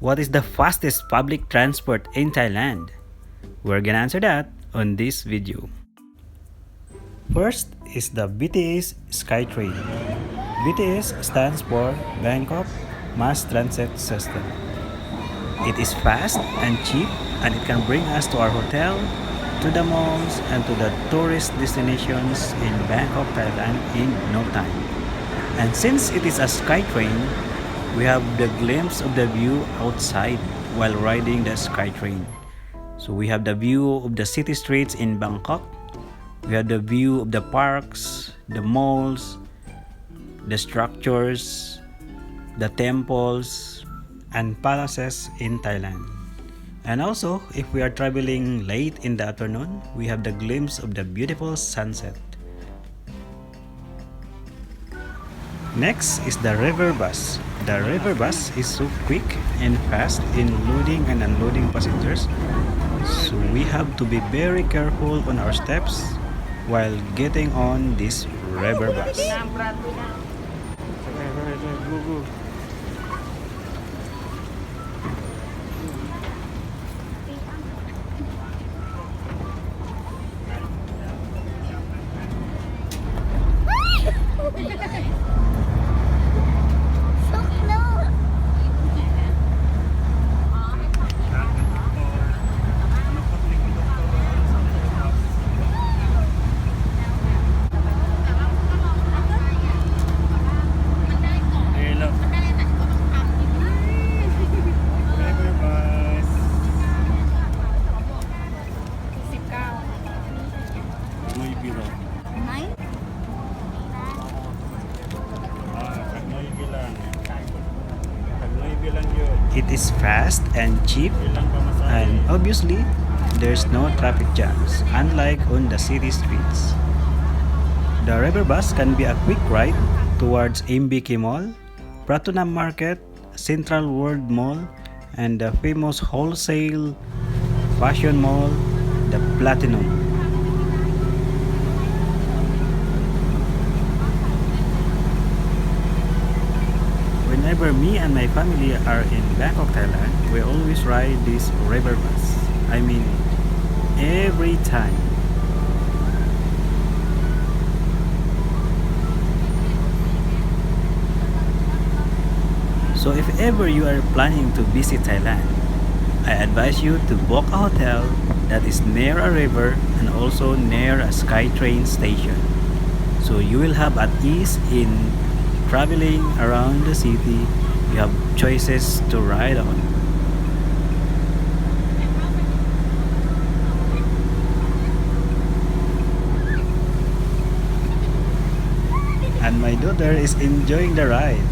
What is the fastest public transport in Thailand? We're gonna answer that on this video. First is the BTS Skytrain. BTS stands for Bangkok Mass Transit System. It is fast and cheap, and it can bring us to our hotel, to the malls, and to the tourist destinations in Bangkok, Thailand in no time. And since it is a Skytrain, we have the glimpse of the view outside while riding the Skytrain. So we have the view of the city streets in Bangkok. We have the view of the parks, the malls, the structures, the temples, and palaces in Thailand. And also, if we are traveling late in the afternoon, we have the glimpse of the beautiful sunset. Next is the river bus. The river bus is so quick and fast in loading and unloading passengers, so we have to be very careful on our steps while getting on this river bus. It is fast and cheap, and obviously there's no traffic jams, unlike on the city streets. The river bus can be a quick ride towards MBK Mall, Pratunam Market, Central World Mall, and the famous wholesale fashion mall, the Platinum. Whenever me and my family are in Bangkok, Thailand, we always ride this river bus. I mean, every time. So if ever you are planning to visit Thailand, I advise you to book a hotel that is near a river and also near a Skytrain station. So you will have at ease in traveling around the city. You have choices to ride on. And my daughter is enjoying the ride.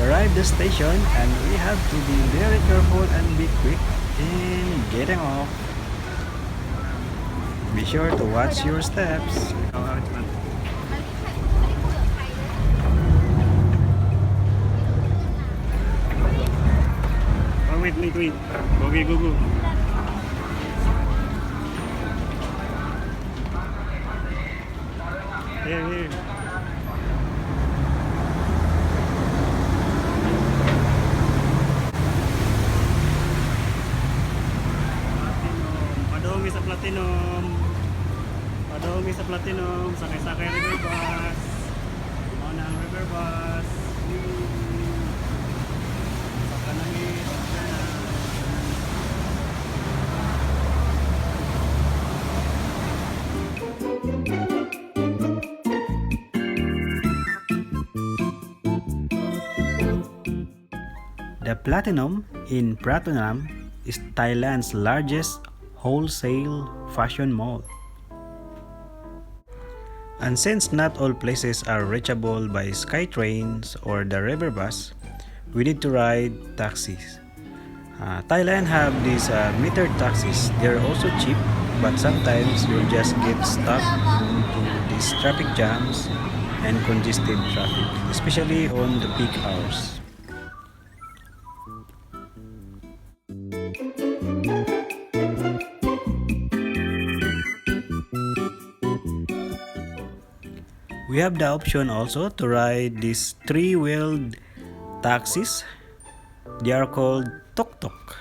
Arrive the station, and we have to be very careful and be quick in getting off. Be sure to watch your steps. Oh, wait. Okay, go. Here. Padong sa Platinum, sakay river bus. Mana ang river bus. Saka na The Platinum in Pratunam is Thailand's largest wholesale fashion mall. And since not all places are reachable by Skytrains or the river bus, we need to ride taxis. Thailand have these metered taxis. They're also cheap but sometimes you'll just get stuck into these traffic jams and congested traffic, especially on the peak hours. We have the option also to ride these three-wheeled taxis. They are called tuk-tuk.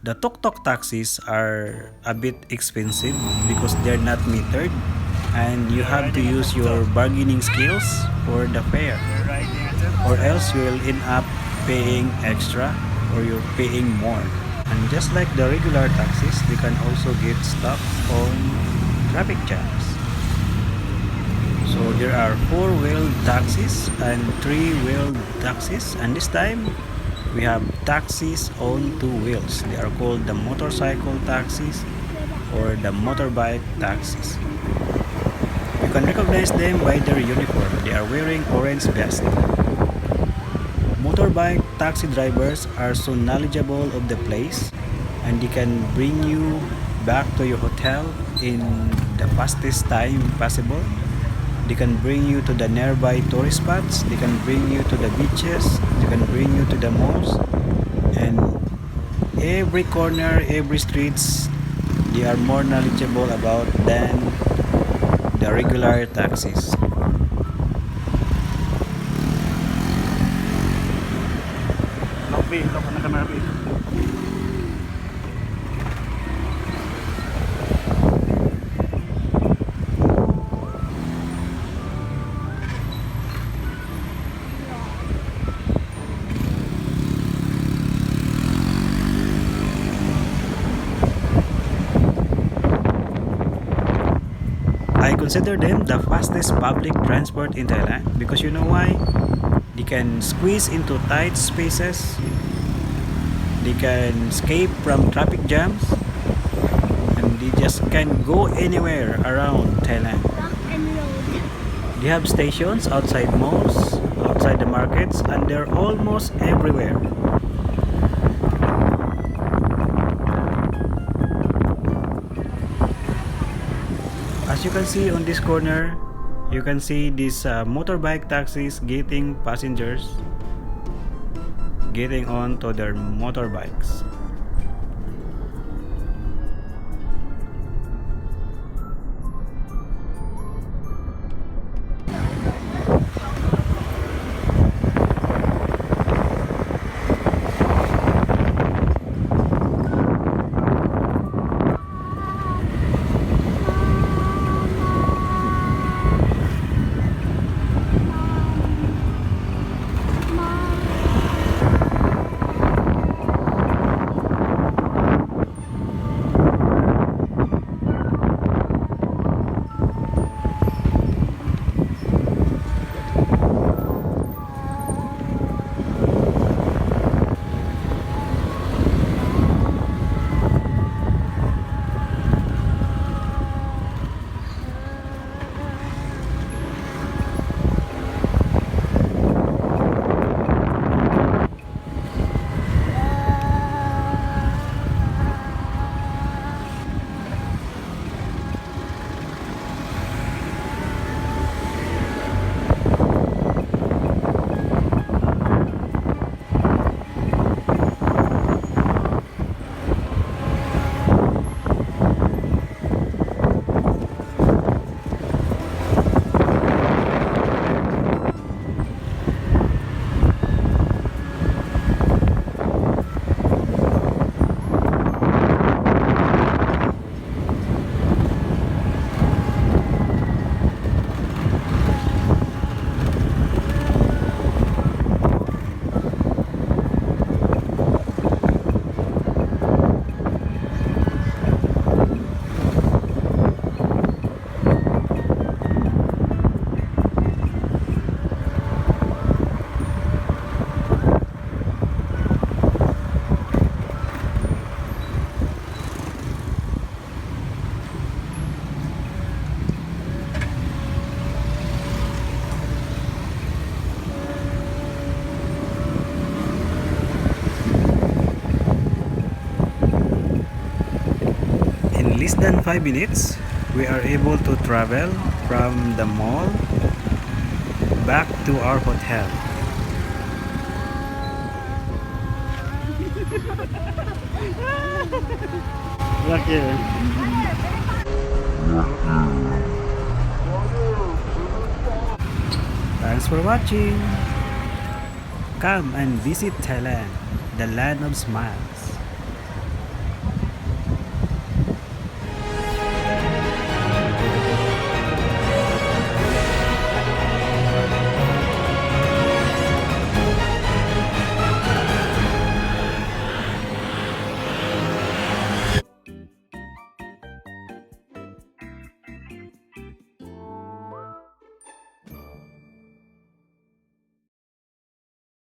The tuk-tuk taxis are a bit expensive because they're not metered and you have to use your bargaining skills for the fare, or else you will end up paying extra or you're paying more. And just like the regular taxis, they can also get stuck on traffic jams. So there are four-wheeled taxis and three-wheeled taxis, and this time we have taxis on two wheels. They are called the motorcycle taxis or the motorbike taxis. You can recognize them by their uniform. They are wearing orange vest. Motorbike taxi drivers are so knowledgeable of the place and they can bring you back to your hotel in the fastest time possible. They can bring you to the nearby tourist spots, they can bring you to the beaches, they can bring you to the malls, and every corner, every streets, they are more knowledgeable about than the regular taxis. I consider them the fastest public transport in Thailand because you know why? They can squeeze into tight spaces, they can escape from traffic jams, and they just can go anywhere around Thailand. They have stations outside malls, outside the markets, and they're almost everywhere. As you can see on this corner, you can see these motorbike taxis getting passengers getting on to their motorbikes. less than 5 minutes, we are able to travel from the mall back to our hotel. Lucky. Thanks for watching. Come and visit Thailand, the land of smiles.